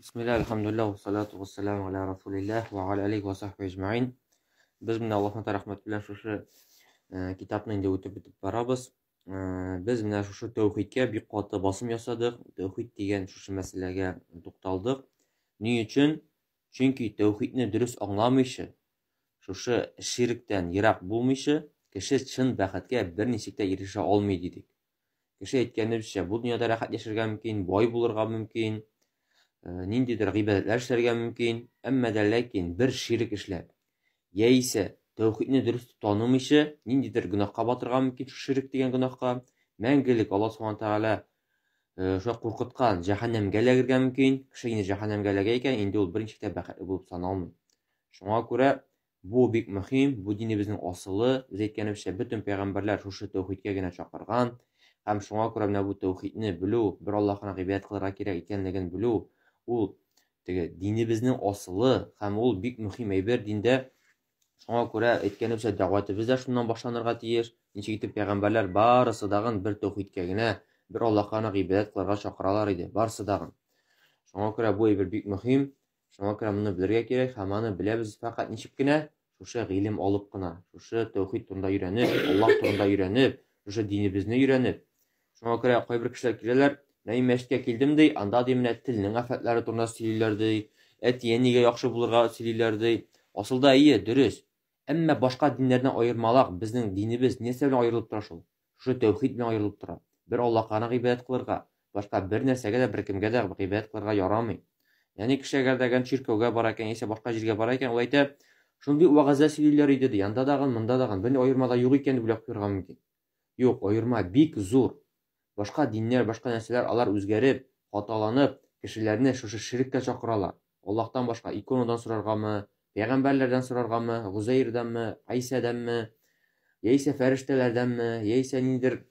Bismillah, elhamdülillah, ve salatu ve selamu ala Rasulillah ve ala alihi ve sahbihi ecma'in. Biz mine Allah'ın rahmet bilen şuşu kitabını indi ötüp bitip barabız. Biz mine şuşu tevhidke bir katı basım yasadık. Tevhid diyen şuşu meselege to'xtaldık. Ni üçün? Çünkü tevhidni dürüst anlamayışı, şuşu şirkten yirak bulmayışı, kişi çın bäxetke bir niçikte erişe olmayı dedik. Kişi etkendibizçe bu dünyada rahat yaşarga mümkün, boy bulurga mümkün, ниндейдир гыйбадәтләр эшләргә мөмкин, әмма дә ләкин бер ширк эшләп, яисә тәүхидне дөрес танымыйча, ниндейдир гөнаһка батырга мөмкин, ширк дигән гөнаһка, мәңгелек Аллаһ Субхаһу тәгалә шуңа куркыткан җәһәннәмгә эләгергә мөмкин. Кеше инде җәһәннәмгә эләгә икән, инде ул берничә бәхетле булып саналмый. Шуңа күрә бу бик мөһим, бу динебезнең асылы, без әйткәнебезчә, бөтен пәйгамбәрләр шушы тәүхидкә генә чакырган. Һәм шуңа күрә менә бу тәүхидне белү, бер Аллаһка гыйбадәт кылырга кирәк икәнлеген белү, ул динебезнең асылы һәм ул бик мөһим әйбер диндә. Шуңа күрә әйткәнебезчә, дәгъватыбыз да шуннан башланырга тиеш. Ничек итеп пәйгамбәрләр барысы дагын бер тәүхидкә генә, бер Аллаһка гыйбадәт кылырга чакыралар иде, барысы дагын. Шуңа күрә бу әйбер бик мөһим. Шуңа күрә моны белергә кирәк һәм аны беләбез фақат ничек кенә? Шушы гыйлем алып кына, шушы тәүхид турында өйрәнеп, Аллаһ турында өйрәнеп, шушы динебезне өйрәнеп. Шуңа күрә кайбер кешеләр киләләр, Нәй мәчеткә килдем ди, анда ди менә телнең афәтләре турында сөйлиләр ди, әтие нигә яхшы булырга сөйлиләр ди. Асылда ие, дөрес. Әмма башка диннәрдән аермалак, безнең динебез нәрсә белән аерылып тора шул? Шушы тәүхид белән аерылып тора. Бер Аллаһка гыйбадәт кылырга, башка бер нәрсәгә дә, бер кемгә дә гыйбадәт кылырга ярамый. Ягъни кеше әгәр дә чиркәүгә бара икән, яисә башка җиргә бара икән, ул әйтә, шундый вәгазьләр сөйлиләр иде ди, анда дагын, монда дагын, бер аермада юк икән дип уйлап куярга мөмкин. Юк, аерма бик зур. Башка диннәр, башка нәрсәләр, алар үзгәреп, хаталанып, кешеләрне шушы ширккә чакыралар. Аллаһтан башка иконадан сораргамы, пәйгамбәрләрдән сораргамы, Гузейрдәнме, Айсәдәнме, яисә фәрештәләрдәнме, яисә ниндидер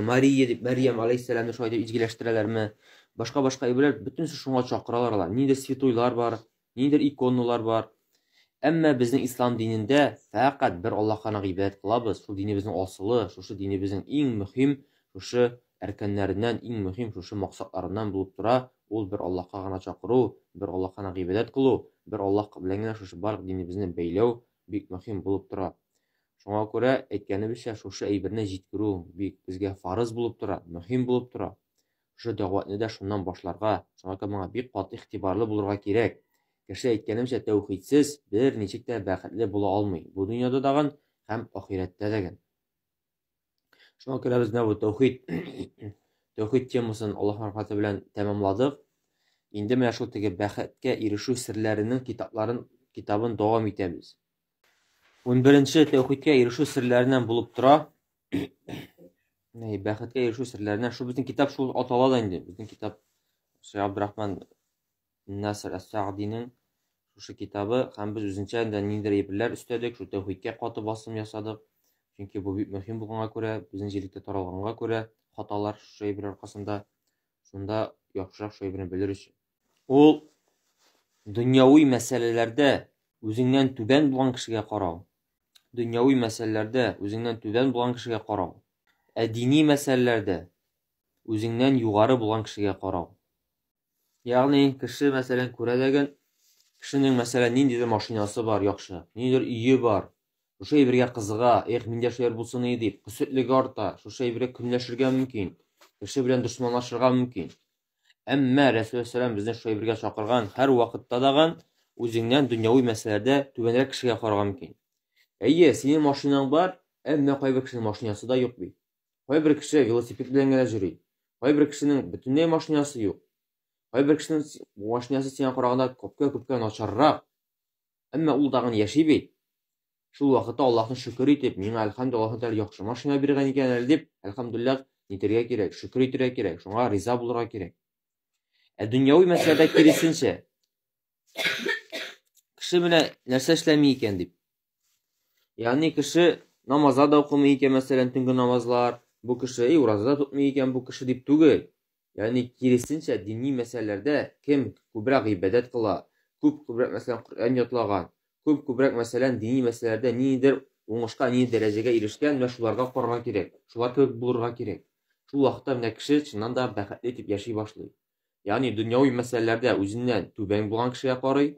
Мария дип, Мәрьям алейһиссәламны шулай дип изгиләштерәләрме, башка әйберләр, бөтенсе шуңа чакыралар алар. Ниндидер святойлар бар, ниндидер иконалар бар. Әмма безнең ислам динендә фақат бер Аллаһка гыйбадәт кылабыз. Шул динебезнең асылы, шушы динебезнең иң мөһим шушы әркәннәреннән, иң мөһим шушы максатларыннан булып тора. Ул бер Аллаһка гына чакыру, бер Аллаһка гыйбадәт кылу, бер Аллаһ белән генә шушы барлык динебезне бәйләү бик мөһим булып тора. Шуңа күрә әйткәнебезчә, шушы әйберне җиткерү бик безгә фарыз булып тора, мөһим булып тора. Шушы дәгъватны да шуннан башларга, шуңа күрә моңа бик каты игътибарлы булырга кирәк. Кеше әйткәнемчә, тәүхидсез бер ничек тә бәхетле була алмый. Бу дөньяда дагын һәм ахирәттә дәген. Шуңа күрә без бу тәүхид темасын Аллаһ рәхмәте белән тәмамладык. Инде менә шул теге бәхеткә ирешү серләренең китабын дәвам итәбез. 11-нче тәүхидкә ирешү серләреннән булып тора. Бәхеткә ирешү серләреннән шул безнең китап шул атала да инде. Безнең китап Шәйх Абдурахман Наср әс-Сәгъдинең шушы китабы, һәм без үзенчә ниндидер әйберләр өстәдек, шул тәүхидкә каты басым ясадык. Чөнки бу бик мөһим булганга күрә, безнең җирдә таралганга күрә, хаталар шушы әйбер аркасында, шунда яхшырак шушы әйберне белер өчен. Ул дөньяви мәсьәләләрдә үзеңнән түбән булган кешегә карау. Дөньяви мәсьәләләрдә үзеңнән түбән булган кешегә карау. Дини мәсьәләләрдә үзеңнән югары булган кешегә карау. Ягъни кеше мәсәлән күрәләгән, кешенең мәсәлән ниндидер машинасы бар яхшы, ниндидер өе бар. Шушы әйбергә кызыга, миндә шулар булсын иде дип, көсетлеге арта, шушы әйбергә көнләшергә мөмкин. Кеше белән дошманлашырга мөмкин. Әмма Рәсүл сәлам безне шушы әйбергә чакырган, һәр вакытта даган үзеңнән дөньяви мәсьәләләрдә түбәнрәк кешегә карарга мөмкин. Әйе, синең машинаң бар, әмма кайбер кешенең машинасы да юк бит. Кайбер кеше велосипед белән генә йөри. Кайбер кешенең бөтенләй машинасы юк. Кайбер кешенең машинасы сиңа караганда күпкә начаррак. Әмма ул дагын яши бит. Шул вакытта Аллаһны шөкер итеп, миңа әлхәмдүлиллаһ тәгалә яхшы машина биргән икән әле дип, әлхәмдүлиллаһ нитәргә кирәк, шөкер итәргә кирәк, шуңа риза булырга кирәк. Дөньяви мәсьәләдә киресенчә, кеше менә нәрсә эшләми икән дип. Ягъни кеше намазда да укымый икән, мәсәлән, төнге намазлар, бу кеше ураза тотмый икән, бу кеше дип түгел. Ягъни киресенчә, дини мәсьәләләрдә кем күбрәк гыйбадәт кыла, күбрәк мәсәлән Коръән ятлаган, күбрәк мәсәлән дини мәсьәләләрдә ниндидер уңышка, ниндидер дәрәҗәгә ирешкән, менә шуларга карарга кирәк. Шулар кебек булырга кирәк. Шул вакытта менә кеше чыннан да бәхетле итеп яши башлый. Yani dünyavi meselelerde özündən tübən bulan kişiyə qarый.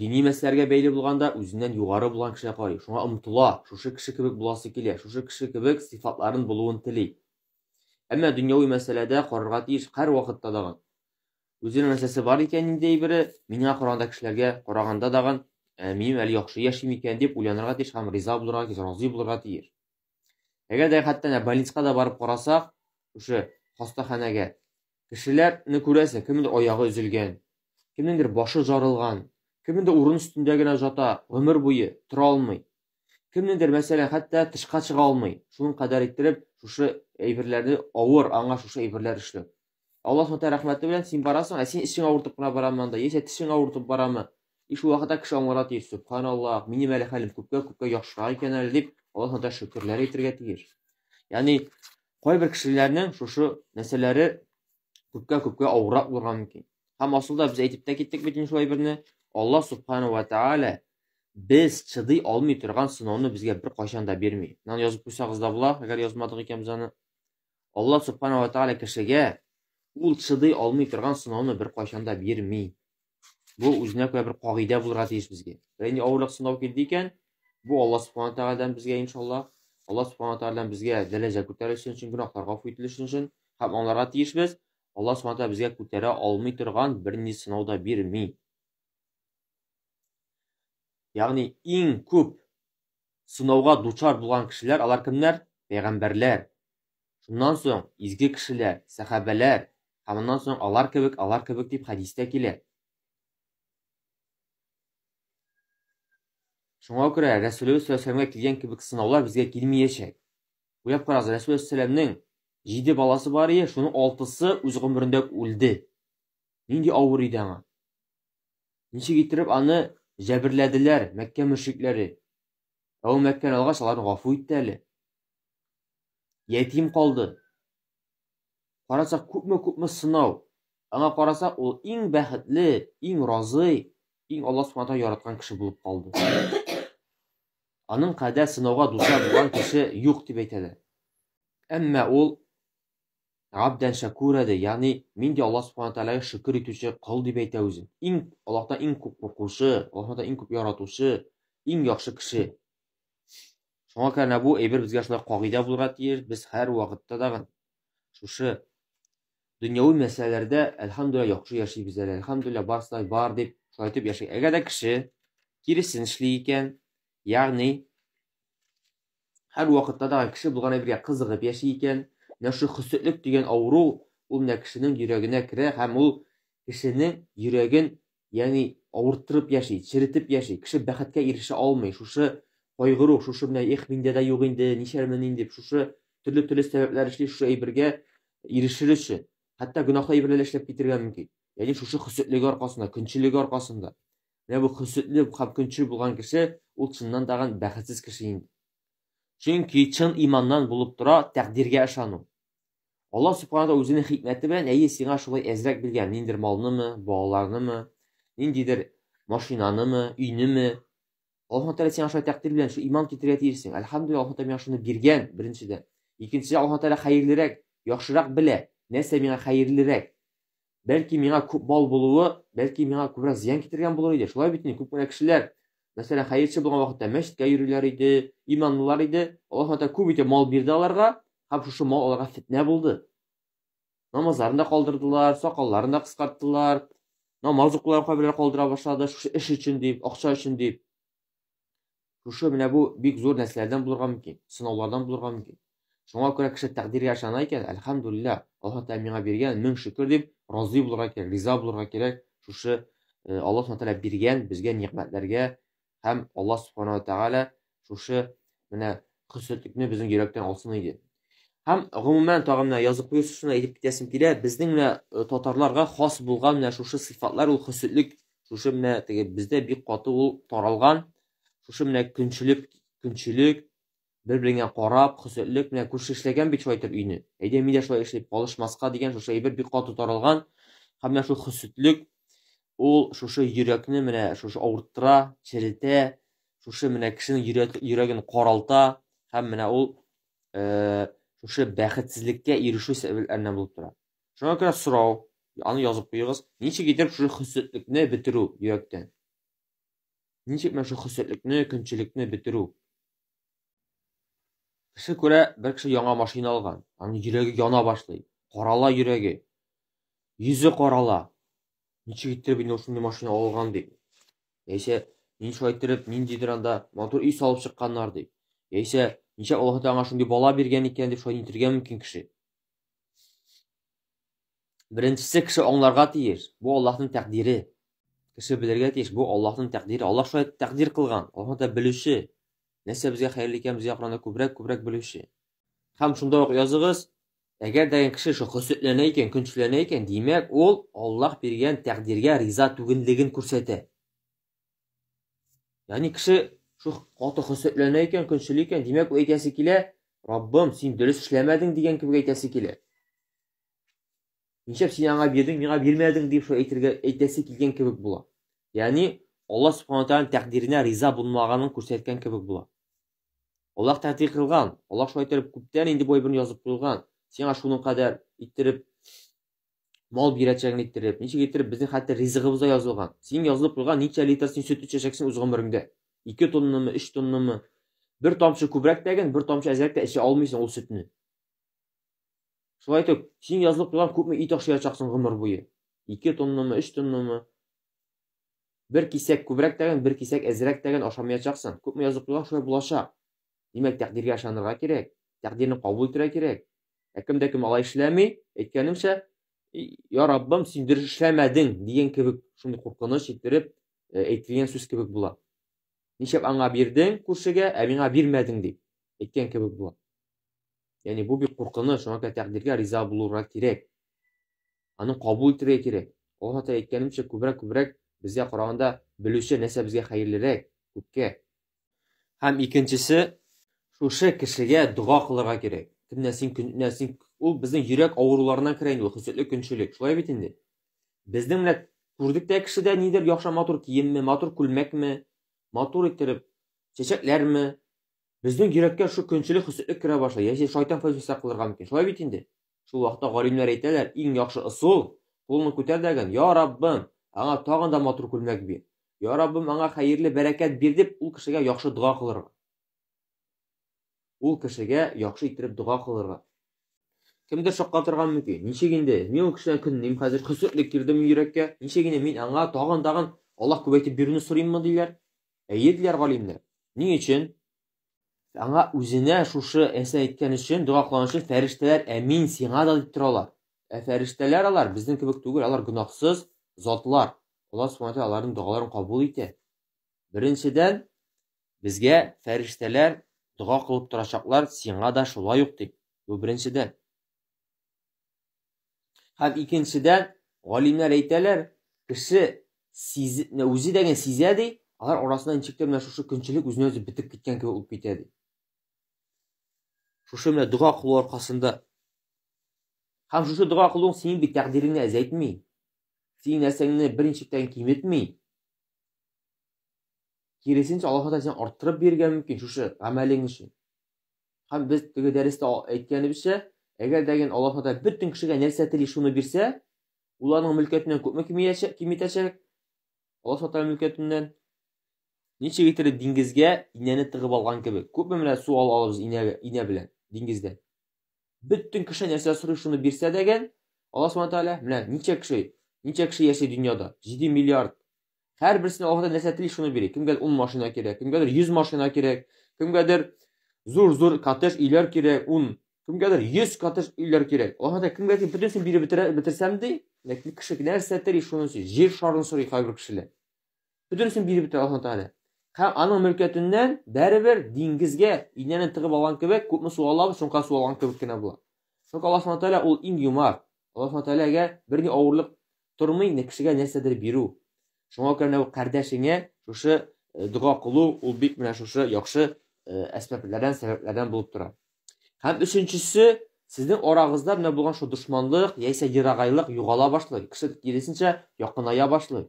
Dini məsələlərə beyli bulğanda özündən yuqarı bulan kişiyə qarый. Şuna ımtıla, şuşu kişi kibik bulası kilə, şuşu kişi kibik sifatların buluğun tili. Әмма dünyavi məsələdə qararğa deyiş hər vaxtda dağın. Özünün məsələsi var ikən indi biri, minə Quranda kişilərə qaraganda dağın, mənim əli yaxşı yaşayım ikən deyib uyanırğa deyiş, həm riza bulurğa, razı bulurğa deyir. Əgər də hətta больницаға da barıb qarasaq, şuşu xastaxanəyə kişilərni görəsən, kimindir ayağı üzülgən, kimindir başı jarılğan, kimindir urun üstündə gənə jata, ömür boyu tura almay. Kimindir məsələn hətta tışqa çığa almay. Şunun qədər etdirib, şuşu eybirlərni ağır, аңа şuşu eybirlər işləyir. Allah Subhanahu rəhməti bilən sen barasan, sen işin ağırtıp buna baramanda, yesə tişin ağırtıp baramı. İş o vaxtda kişi anlara deyir, Subhanallah, mənim əli xəlim küpkə yaxşıra ikən əli deyib, Allah Subhanahu şükürləri etirgə deyir. Yəni, qoy bir kişilərinin şuşu nəsələri küpkə ağıraq bulurğan mümkün. Həm asılda biz eytib də getdik bütün şu eybirini, Allah Subhanahu wa ta'ala biz çıdıy almay turğan sınavını bizə bir qaşan da vermir. Nan yazıb qoysağız da bula, əgər yazmadıq ikən bizəni. Allah Subhanahu wa ta'ala kişiyə ul çıdıy almay turğan sınavını bir qaşan da vermir. Bu özünə görə bir qaqidə bulurğa deyiş bizə. Yəni ağırlıq sınav geldikən bu Allah Subhanahu wa ta'adan bizə inşallah Allah Subhanahu wa ta'adan bizə dərəcə götərilsin üçün, günahlar ғafu etilsin üçün həm onlara deyiş biz Allah Subhanahu wa ta'ala bizə götərə almay turğan birinci sınavda vermir. Yani en көп sınavga duçar bulan kişiler alar kimler? Peygamberler. Şundan soň izgi kişiler, sahabeler, hamından soň alar kebek deyip hadiste kiler. Şuna göre Resulü Süleyman'a kilgen kebek sınavlar bizge gelmeyecek. Bu yap qaraz Resulü Süleyman'ın 7 balası var ya, şunun 6'sı öz ömründe öldü. Nindi ağır idi ana. Nişi getirip anı Cəbirlədilər Məkkə müşrikləri. O Məkkəni alğaç onları ғafu etdi əli. Yetim qaldı. Qarasaq köpmə sınav. Ana qarasaq o en bəxtli, en razı, en Allah Subhanahu yaratqan kişi bulub qaldı. Anın qədər sınavğa duçar bulan kişi yox deyib eytədi. Əmmə ol abdən şəkurədir. Yəni, min de Allah Subhanahu Teala'ya şükür etüşü qıl deyib eytə özün. Allah'tan en көп qorxucu, Allah'tan en көп yaratuşu, en yaxşı kişi. Şuna görə bu ebir bizə şulay qaqidə bulurğa deyir. Biz hər vaxtda da şuşu dünyavi məsələlərdə elhamdülillah yaxşı yaşayıb bizlər. Elhamdülillah barsılar var deyib şaytıb yaşayıb. Əgər də kişi gerisin işləyikən, yəni hər vaxtda da kişi bulğan ebirə qızığıb yaşayikən, nə şu xüsutlük degen avru o nə kişinin yüreğine kirə, həm o kişinin yüreğin yəni avırtırıb yaşayır, çiritib yaşayır. Kişi bəxətə erişə almay, şuşu qayğırıq, şuşu mənə mində də yox indi, nişərmən indi, şuşu türlü səbəblər işləyir, şuşu eybirgə erişir üçün. Hətta günahlı eybirlər işləb bitirgən mümkün. Yəni şuşu xüsutlük arqasında, künçülük arqasında. Yəni bu xüsutlük, künçül bulğan kişi o çından dağın bəxətsiz kişi indi. Çünki çın imandan bulub dura təqdirgə əşanu. Allah Subhanahu özünün hikməti bilən əyi sənə şulay əzrək bilgən, nindir malını mı, bağlarını mı, nindidir maşinanı mı, üyünü mü. Allah Teala sənə şulay təqdir bilən şu iman getirə deyirsən. Elhamdülillah Allah Teala şunu birgən birincidə. İkincisi Allah Teala xeyirlirək, yaxşıraq bilə. Nəsə mənə xeyirlirək. Bəlkə mənə bal buluğu, bəlkə mənə kubra ziyan getirgən bulur idi. Şulay bitini kubra kişilər məsələn xeyirçi bulğan vaxtda məsciddə yürürlər idi, imanlılar idi. Allah Teala kubiti mal birdi alarga, həm şu mal onlara fitnə buldu. Namazlarını da qaldırdılar, sakallarını da qısqartdılar. Namazlıqları qabilə qaldıra başladı, şu iş üçün deyib, akça üçün deyib. Şu mənə bu büyük zor nəslərdən bulurğa mümkün, sınavlardan bulurğa mümkün. Şuna görə kişi təqdir yaşanayken, elhamdülillah, Allah Teala mənə birgən, min şükür deyib, razı bulurğa gerek, riza bulurğa gerek. Şu Allah Teala birgən, bizgə ni'mətlərə, həm Allah Subhanahu Teala şu mənə xüsusiyyətlikni bizim yürekdən alsın idi. Həm ümumən tağımla yazıb qoyusu şuna edib bitəsim kilə, bizдің tatarlarga xas bulğan şu sıfatlar, o xüsusiyyətlik, şu bizdə bir qatı taralğan, şu künçülük, bir-birinə qarab, xüsusiyyətlik, kuş işləyən bir çaytır üyünü. Eydə midə şulay işləyib qalışmasqa degen şu bir qatı taralğan, həm şu xüsusiyyətlik, o şu yürekni şu ağırttıra, çiritə, şu kişinin yüreğini qaralta, həm o шушы бәхетсезлеккә ирешү сәбәпләреннән булып тора. Шуңа күрә сорау, аны язып куегыз. Ничек итеп шушы хөсетлекне бетерү йөрәктән? Ничек менә шу хөсетлекне, көнчелекне бетерү? Кеше күрә, бер кеше яңа машина алган. Аның йөрәге яна башлый. Карала йөрәге. Йөзе карала. Ничек итеп инде шундый машина алган дип. Яисә мин шулай итеп ниндидер анда мотор үй салып чыкканнар дип. Яисә ничә Аллаһ Тәгалә шундый бала биргән икән дип шулай итәргә мөмкин кеше. Беренчесе кеше аңларга тиеш. Бу Аллаһның тәкъдире. Кеше белергә тиеш. Бу Аллаһның тәкъдире. Аллаһ шулай тәкъдир кылган. Аллаһ да белүче. Нәрсә безгә хәерле икән, безгә Коръәндә күбрәк белүче. Һәм шунда ук языгыз, әгәр дигән кеше шу хөсетләнә икән, көнчеләнә икән, димәк, ул Аллаһ биргән тәкъдиргә риза түгеллеген күрсәтә. Ягъни кеше шу каты хөсетләнә икән, көнчеле икән, димәк, ул әйтәсе килә, Раббым, син дөрес эшләмәдең дигән кебек әйтәсе килә. Ничек син аңа бирдең, миңа бирмәдең дип шулай әйтәсе килгән кебек була. Ягъни Аллаһ Субхану ва Тәгаләнең тәкъдиренә риза булмаганын күрсәткән кебек була. Аллаһ тәкъдир кылган. Аллаһ шулай итеп күптән инде бу әйберне язып куйган. Сиңа шуның кадәр иттереп мал бирәчәген иттереп, ничек иттереп безнең хәтта ризыгыбызда язылган. Син язылып куйган ничә литр син сөт эчәчәксең үз гомереңдә? 2 тоннамы, 3 тоннамы? Бер тамчы күбрәк тәген, бер тамчы әзрәк тә эчә алмыйсың ул сөтне. Шулай итеп, син язылып куйган күпме ит ашаячаксың гомер буе? 2 тоннамы, 3 тоннамы? Бер кисәк күбрәк тәген, бер кисәк әзрәк тәген ашамаячаксың. Күпме язып куйган шулай булачак. Димәк, тәкъдиргә ышанырга кирәк. Тәкъдирне кабул итәргә кирәк. Кемдә кем алай эшләми, әйткәнемчә, я Раббым, син дөрес эшләмәдең дигән кебек шундый куркыныч иттереп әйтелгән сүз кебек була. Ничек аңа бирдең күршегә, ә миңа бирмәдең дип әйткән кебек була. Ягъни бу бик куркыныч, шуңа күрә тәкъдиргә риза булырга кирәк. Аны кабул итәргә кирәк. Аллаһ Тәгалә әйткәнемчә, күбрәк безгә караганда белүче нәрсә безгә хәерлерәк, күпкә. Һәм икенчесе, шушы кешегә дуа кылырга кирәк. Кемнәсин ул безнең йөрәк авыруларыннан керә инде ул хөсетлек, көнчелек. Шулай бит инде. Безнең менә күрдек тә кешедә нидер яхшы матур киемме, матур күлмәкме, матур иттереп чәчәкләрме? Безнең йөрәккә шу көнчелек, хөсетлек керә башлый. Яисә шайтан фәсвәсә кылырга мөмкин. Шулай бит инде. Шул вакытта галимнәр әйтәләр, иң яхшы ысул кулны күтәрдәгән, я Раббым, аңа тагын да матур күлмәк бир. Я Раббым, аңа хәерле бәрәкәт бир дип, ул кешегә яхшы дуа кылырга. Ул кешегә яхшы иттереп дуа кылырга. Кемдер шаккатырга мөмкин. Ничек инде? Мин ул кешедән көннем хәзер хөсетлек кирдем йөрәккә. Ничек инде мин аңа тагын Аллаһ күбәйтеп бирүне сорыйммы диләр? Әйе диләр галимнәр. Ни өчен? Аңа үзенә шушы әсә әйткән өчен, дуа кылган өчен фәрештәләр әмин сиңа да дип торалар. Фәрештәләр алар безнең кебек түгел, алар гөнаһсыз затлар. Аллаһ Субхану ва Тәгалә аларның дуаларын кабул итә. Беренчедән, безгә фәрештәләр дуа кылып торачаклар, сиңа да шулай ук дип. Бу беренчедән. Һәм икенчедән, галимнәр әйтәләр, кеше үзе дәгән сизә ди, алар арасында ничектер менә шушы көнчелек үзенә үзе битеп киткән кебек булып китә ди. Шушы менә дуа кылу аркасында. Һәм шушы дуа кылуың синең бит тәкъдиреңне әзәйтми. Синең нәрсәңне беренчектән киметми. Киресенчә Аллаһ Тәгалә сиңа арттырып биргән мөмкин шушы гамәлең өчен. Һәм без теге дәрестә әйткәнебезчә, әгәр дигән Аллаһ Тәгалә бөтен кешегә нәрсә тели шуны бирсә, уларның мөлкәтеннән күпме киметәчәк? Аллаһ Тәгалә мөлкәтеннән ничек итеп диңгезгә инәне тыгып алган кебек. Күпме менә су алабыз инә белән диңгездән. Бөтен кеше нәрсә сорый шуны бирсә дигән, Аллаһ Субхану Тәгалә менә ничә кеше яши дөньяда? 7 миллиард. Һәр берсенә Аллаһ Тәгалә нәрсә тели шуны бирә. Кемгә 10 машина кирәк, кемгәдер 100 машина кирәк, кемгәдер зур коттедж өйләр кирәк, кемгәдер 100 коттедж өйләр кирәк. Аллаһ Тәгалә кемгә бөтенсен биреп бетерсәм ди, ләкин кеше нәрсә тели шуны сый, җир шарын сорый һәрбер кешеләр. Бөтенсен биреп бетер Аллаһ Тәгалә. Һәм аның мөлкәтеннән бәрибер диңгезгә инәне тыгып алган кебек, күпме су алабыз, шунка су алган кебек кенә була. Шуңа Аллаһ Субхану Тәгалә ул иң юмар. Аллаһ Субхану Тәгаләгә берни авырлык тормый, кешегә нәрсәдер бирү. Шуңа күрә ул кардәшеңә шушы дуа кылу, ул бик менә шушы яхшы сәбәпләрдән булып тора. Һәм өченчесе, сезнең арагызда менә булган шу дошманлык, яисә ерагайлык югала башлый. Кеше киресенчә якыная башлый.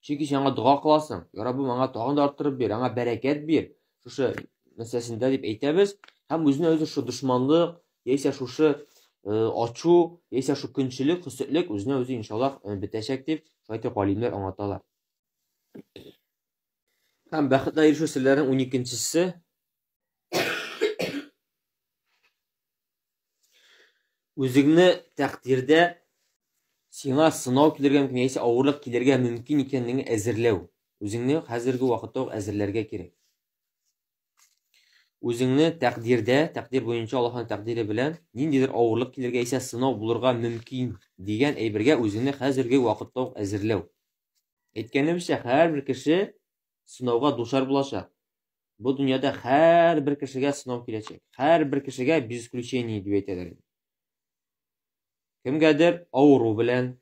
Чөнки син аңа дуа кыласың. Я Раббым, аңа тагын да арттырып бир, аңа бәрәкәт бир. Шушы мәсьәләсендә дип әйтәбез. Һәм үзенә үзе шу дошманлык, яисә шушы ачу, яисә шу көнчелек, хөсетлек үзенә үзе иншаллах бетәчәк дип шайтый галимнәр аңлаталар. Һәм бәхеткә ирешү серләренең 12-нчесе үзеңне тәкъдирдә сиңа сынау килергә мөмкин, яисә авырлык килергә мөмкин икәнлеген әзерләү. Үзеңне хәзерге вакытта әзерләргә кирәк. Үзеңне тәкъдирдә, тәкъдир буенча Аллаһның тәкъдире белән ниндидер авырлык килергә, яисә сынау булырга мөмкин дигән әйбергә үзеңне хәзерге вакытта әзерләү. Әйткәнебезчә, һәрбер кеше сынауга душар булачак. Бу дөньяда һәрбер кешегә сынау киләчәк. Һәрбер кешегә без исключения дип әйтәләр. Кемгәдер авыру белән,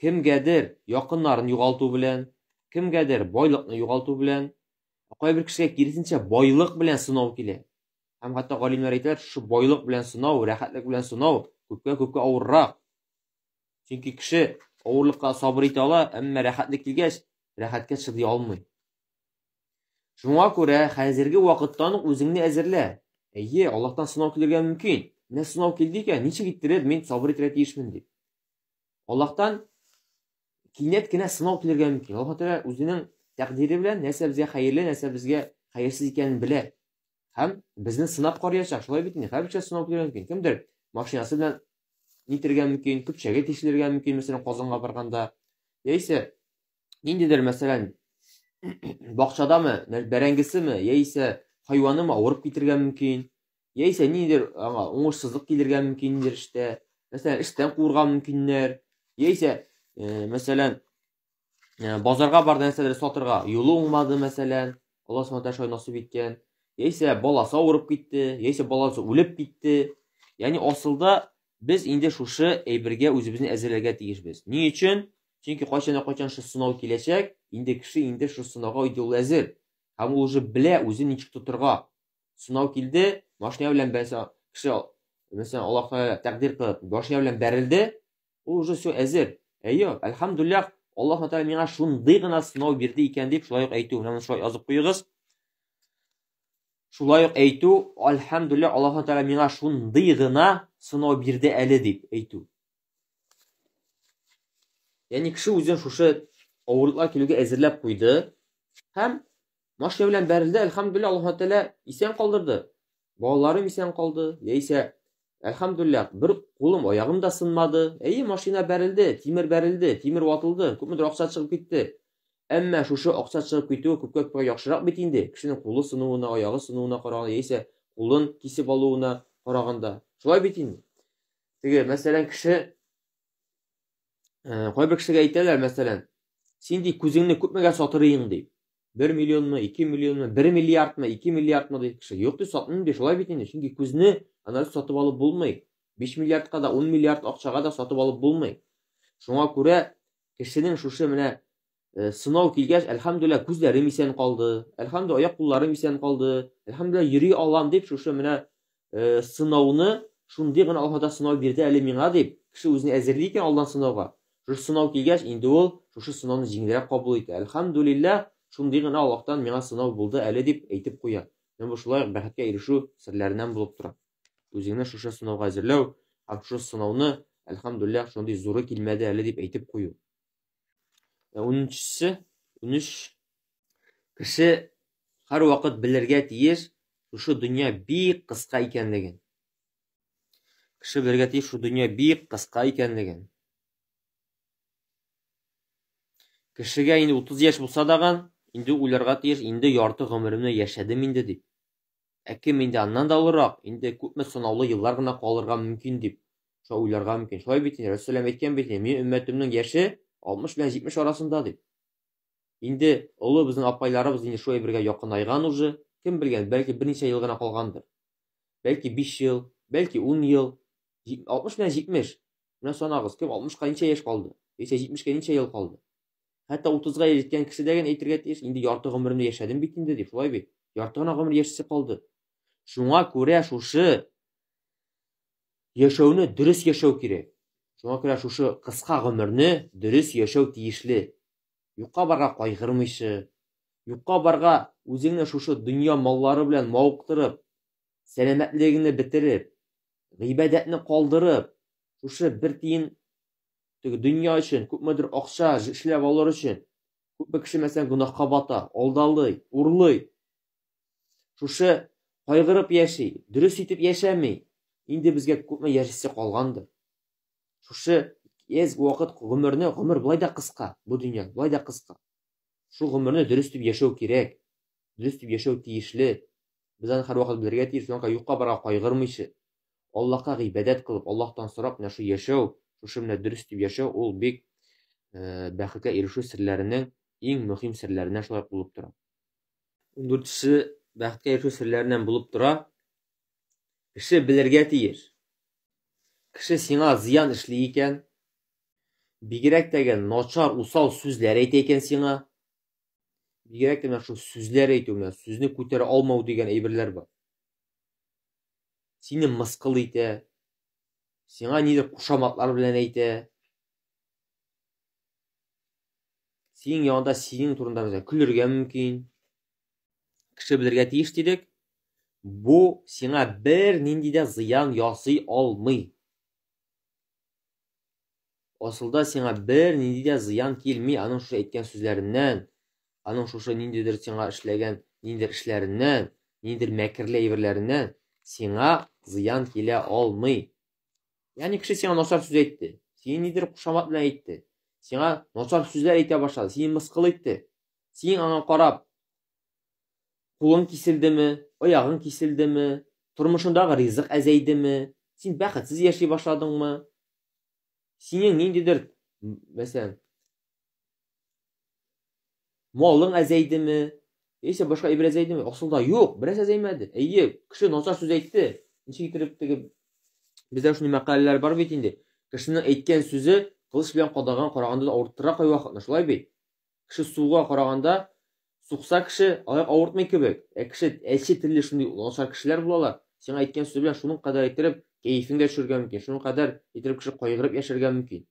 кемгәдер якыннарын югалту белән, кемгәдер байлыкны югалту белән, кайбер кешегә киресенчә байлык белән сынау килә. Һәм хәтта галимнәр әйтәләр, шу байлык белән сынау, рәхәтлек белән сынау күпкә авыррак. Чөнки кеше авырлыкка сабыр итә ала, әмма рәхәтлек килгәч, рәхәткә чыдый алмый. Шуңа күрә хәзерге вакыттан үзеңне әзерлә. Әйе, Аллаһтан сынау килергә мөмкин. Менә сынау килде икән, ничек иттереп мин сабыр итәргә тиешмен дип. Аллаһтан кинәт кенә сынау килергә мөмкин. Аллаһ Тәгалә үзенең тәкъдире белән нәрсә безгә хәерле, нәрсә безгә хәерсез икәнен белә. Һәм безне сынап карыячак. Шулай бит инде. Һәрбер кеше сынау килергә мөмкин. Кемдер машинасы белән нитергә мөмкин, көпчәгә тишелергә мөмкин, мәсәлән, Казанга барганда. Яисә ниндидер, мәсәлән, бакчадамы, бәрәңгесеме, яисә хайванымы авырып китергә мөмкин. Яисә ниндидер уңышсызлык килергә мөмкин ниндидер эштә. Мәсәлән, эштән куырга мөмкиннәр. Яисә, мәсәлән, базарга барды нәрсәләр сатырга, юлы уңмады, мәсәлән, Аллаһ Субханаһу Тәгалә насыйп иткән. Яисә баласы авырып китте, яисә баласы үлеп китте. Ягъни асылда без инде шушы әйбергә үзебезне әзерләргә тиешбез. Ни өчен? Чөнки кайчан шу сынау киләчәк, инде кеше инде шу сынауга ул әзер. Һәм ул уже белә үзен ничек тотырга. Сынау килде, машина белән кеше, мәсәлән, Аллаһ Тәгалә тәкъдир кылып, машина белән бәрелде, ул уже все әзер. Әйе, әлхәмдүлиллаһ, Аллаһ Тәгалә миңа шундый гына сынау бирде икән дип шулай ук әйтү. Менә шулай язып куегыз. Шулай ук әйтү, әлхәмдүлиллаһ, Аллаһ Тәгалә миңа шундый гына сынау бирде әле дип әйтү. Ягъни кеше үзен шушы авырлыклар килүгә әзерләп куйды һәм машина белән бәрелде, әлхәмдүлиллаһ, Аллаһ Тәгалә исән калдырды. Балаларым исән калды, яисә әлхәмдүлиллаһ, бер кулым, аягым да сынмады. Әйе, машина бәрелде, тимер ватылды, күпмедер акча чыгып китте. Әмма шушы акча чыгып китүе күпкә яхшырак бит инде. Кешенең кулы сынуына, аягы сынуына караганда, яисә кулын кисеп алуына караганда. Шулай бит инде. Теге, мәсәлән, кеше кайбер кешегә әйтәләр, мәсәлән, син ди күзеңне күпмегә сатырыйң дип. 1 миллионмы, 2 миллионмы, 1 миллиардмы, 2 миллиардмы ди кеше. Юк ди, сатмыйм ди, шулай бит инде. Чөнки күзне аналар сатып алып булмый. 5 миллиардка да, 10 миллиард акчага да сатып алып булмый. Шуңа күрә кешенең шушы менә сынау килгәч, әлхәмдүлиллаһ, күзләрем исән калды, әлхәмдүлиллаһ, аяк-кулларым исән калды, әлхәмдүлиллаһ, йөри алам дип шушы менә сынауны шундый гына Аллаһ сынау бирде әле миңа дип, кеше үзен әзерли икән алдан сынауга. Шушы сынау килгәч, инде ул шушы сынауны җиңелрәк кабул итә. Әлхәмдүлиллаһ, шундый гына Аллаһтан миңа сынау булды әле дип әйтеп куя. Менә бу шулай бәхеткә ирешү серләреннән булып тора. Үзеңне шушы сынауга әзерләү, һәм шушы сынауны, әлхәмдүлиллаһ, шундый зуры килмәде әле дип әйтеп кую. 13-се, кеше һәр вакыт белергә тиеш, шушы дөнья бик кыска икәнлеген. Кеше белергә тиеш, шу дөнья бик кыска икәнлеген. Кешегә инде 30 яшь булса даган, инде уйларга тиеш, инде ярты гомеремне яшәдем инде дип. Кем инде аннан да алырак, инде күпме сынаулы еллар гына калырга мөмкин дип. Шулай уйларга мөмкин. Шулай бит инде Рәсүл әйткән бит, мин өммәтемнең яше 60 белән 70 арасында дип. Инде олы безнең апайларыбыз инде шулай бергә якынайган уже, кем белгән, бәлки берничә ел гына калгандыр. Бәлки 5 ел, бәлки 10 ел, 60 белән 70. Менә санагыз, кем 60ка ничә яшь калды? Яисә 70ка ничә ел калды? Хәтта 30га җиткән кеше дәгән әйтергә тиеш, инде ярты гомеремне яшәдем бит инде дип, шулай бит. Ярты гына гомер яшәсе калды. Шуңа күрә шушы яшәүне дөрес яшәү кирәк. Шуңа күрә шушы кыска гомерне дөрес яшәү тиешле. Юкка барга кайгырмыйчы, юкка барга үзеңне шушы дөнья маллары белән мавыктырып, сәламәтлегеңне бетереп, гыйбадәтне калдырып, шушы бер тиен дөнья өчен, күпмедер акча эшләп алыр өчен, күпме кеше мәсәлән гөнаһка бата, алдалый, урлый. Шушы кайгырып яши, дөрес итеп яшәми. Инде безгә күпме яшисе калгандыр. Шушы вакыт гомерне, гомер булай да кыска, бу дөнья булай да кыска. Шу гомерне дөрес итеп яшәү кирәк. Дөрес итеп яшәү тиешле. Без аны һәр вакыт белергә тиеш, юкка юкка барга кайгырмыйчы. Аллаһка гыйбадәт кылып, Аллаһтан сорап, менә шу яшәү, шушы менә дөрес итеп яшәү, ул бик бәхеткә ирешү серләренең иң мөһим серләреннән шулай булып тора. 14-ші бәхеткә ирешү серләреннән булып тора. Кеше белергә тиеш. Кеше сиңа зыян эшли икән, бигрәк тә начар, усал сүзләр әйтә икән сиңа. Бигрәк тә шу сүзләр әйтү, сүзне күтәрә алмау дигән әйберләр бар. Сине мыскыл итә, сиңа нидер кушаматлар белән әйтә. Синең янында синең турында көлергә мөмкин. Кеше белергә тиеш дидек. Бу сиңа бер нинди дә зыян ясый алмый. Асылда сиңа бер нинди дә зыян килми аның шушы әйткән сүзләреннән, аның шушы ниндидер сиңа эшләгән ниндидер эшләреннән, ниндидер мәкерле әйберләреннән сиңа зыян килә алмый. Ягъни кеше сиңа начар сүз әйтте, сине нидер кушамат белән әйтте, сиңа начар сүзләр әйтә башлады, сине мыскыл итте. Син аңа карап, кулың киселдеме, аягың киселдеме, тормышындагы ризык әзәйдеме, син бәхетсез яши башладыңмы? Синең ниндидер, мәсәлән, малың әзәйдеме, яисә башка әйбер әзәйдеме? Асылда юк, бераз әзәймәде. Әйе, кеше начар сүз әйтте. Ничек итеп бездә шундый мәкаләләр бар бит инде. Кешенең әйткән сүзе кылыч белән кадаган караганда да авырттыра кай вакытны, шулай бит. Кеше суга караганда, сукса кеше аяк авыртмый кебек. Кеше әче телле шундый начар кешеләр булалар. Сиңа әйткән сүз белән шуның кадәр әйтеп, кәефең дә төшергә мөмкин. Шуның кадәр итеп кеше кайгырып яшәргә мөмкин.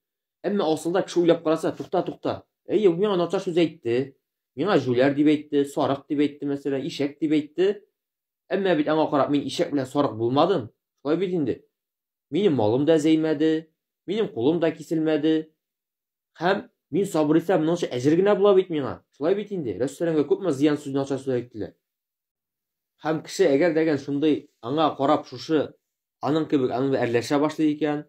Әмма асылда кеше уйлап караса, туктта. Әйе, бу миңа начар сүз әйтте. Миңа жүләр дип әйтте, сарык дип әйтте, мәсәлән, ишәк дип әйтте. Әмма бит аңа карап, мин ишәк белән сарык булмадым. Шулай бит инде. Минем малым да әзәймәде, минем кулым да киселмәде. Һәм мин сабыр итсәм, монысы әҗер генә була бит миңа. Шулай бит инде. Рәсүләнгә күпме зыян сүз, начар сүз әйттеләр. Һәм кеше әгәр дәгән шундый аңа карап шушы аның кебек аның әрләшә башлый икән,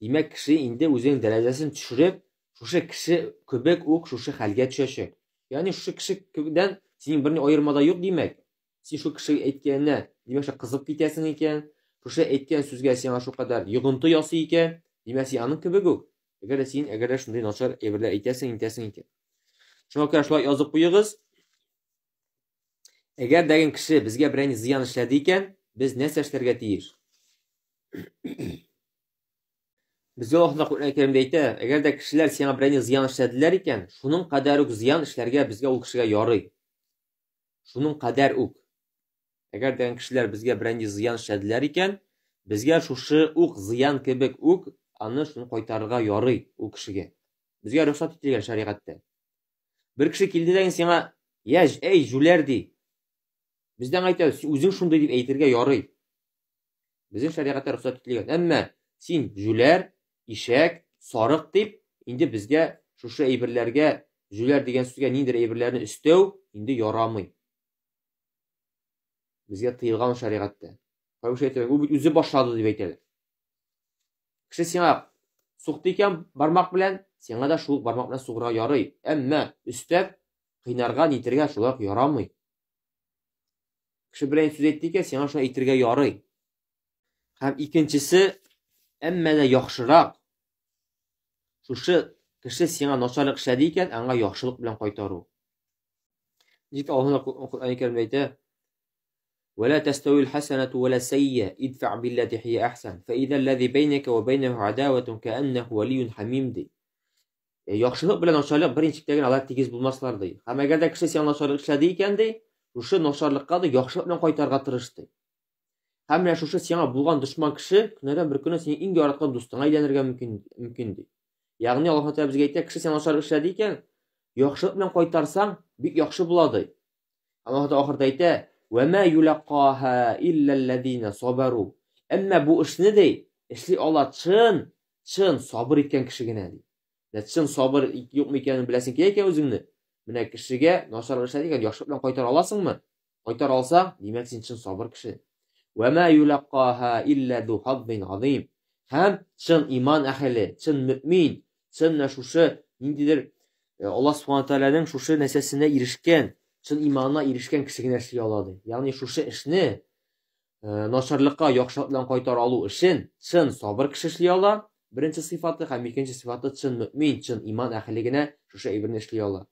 димәк кеше инде үзенең дәрәҗәсен төшереп, шушы кеше кебек үк шушы хәлгә төшәчәк. Ягъни шушы кеше кебектән синең берни аермада юк димәк. Син шу кеше әйткәненә димәк кызып китәсең икән, шушы әйткән сүзгә сиңа шу кадәр йогынты ясый икән, димәк син аның кебек үк. Әгәр дә шундый начар әйберләр әйтәсең икән. Шуңа күрә шулай язып куегыз. Әгәр дәгән кеше безгә берәр зыян эшләде икән, без нәрсә эшләргә тиеш? Безгә Аллаһ Куръан Кәримдә әйтә, әгәр дә кешеләр сиңа берәр зыян эшләделәр икән, шуның кадәр үк зыян эшләргә безгә ул кешегә ярый. Шуның кадәр үк. Әгәр дәгән кешеләр безгә берәр зыян эшләделәр икән, безгә шушы үк зыян кебек үк аны шуны кайтарырга ярый ул кешегә. Безгә рөхсәт ителгән шәригатьтә. Бер кеше килде дә сиңа, "Эй, жүләр" ди. Бездән әйтә, үзең шундый дип әйтергә ярый. Безнең шәригатьтә рөхсәт ителгән. Әмма син жүләр, ишәк, сарык дип, инде безгә шушы әйберләргә, жүләр дигән сүзгә ниндидер әйберләрне өстәү инде ярамый. Безгә тыелган шәригатьтә. Кайбер әйтәләр, ул бит үзе башлады дип әйтәләр. Кеше сиңа сукты икән бармак белән, сиңа да шул бармак белән сугырга ярый. Әмма өстәп кыйнарга, нитергә шулай ярамый. Кеше белән сүз әйтте икән, сиңа шуны әйтергә ярый. Һәм икенчесе, әмма дә яхшырак. Шушы кеше сиңа начарлык эшләде икән, аңа яхшылык белән кайтару. Ник Аллаһ Куръан Кәримдә әйтә: ولا تستوي الحسنة ولا السيئة ادفع بالتي هي أحسن فإذا الذي بينك وبينه عداوة كأنه ولي حميم ди. Яхшылык белән начарлык беренче тәгән алар тигез булмаслар ди. Һәм әгәр дә кеше сиңа начарлык эшләде икән ди, шушы начарлыкка да яхшылык белән кайтарга тырыш ди. Һәм менә шушы сиңа булган дошман кеше көннәдән бер көне синең иң яраткан дустыңа әйләнергә мөмкин ди. Ягъни Аллаһ Тәгалә безгә әйтә, кеше сиңа начарлык эшләде икән, яхшылык белән кайтарсаң, бик яхшы була ди. Аллаһ Тәгалә ахырда әйтә: وَمَا يُلَقَّاهَا إِلَّا الَّذِينَ صَبَرُوا Әмма бу эшне эшли ала чын сабыр иткән кеше генә ди. Чын сабыр юкмы икәнен беләсең килә икән үзеңне. Менә кешегә начар эшләде икән, яхшылык белән кайтара аласыңмы? Кайтара алсаң, димәк син чын сабыр кеше. وَمَا يُلَقَّاهَا إِلَّا ذُو حَظٍّ عَظِيمٍ. Һәм чын иман әһеле, чын мөмин, чын шушы ниндидер Аллаһ Субхану Тәгаләнең шушы нәрсәсенә ирешкән, чын иманына ирешкән кеше генә эшли алады. Ягъни шушы эшне начарлыкка яхшылык белән кайтара алу эшен чын сабыр кеше эшли ала. Беренче сыйфаты һәм икенче сыйфаты чын мөмин, чын иман әһеле генә шушы әйберне эшли ала.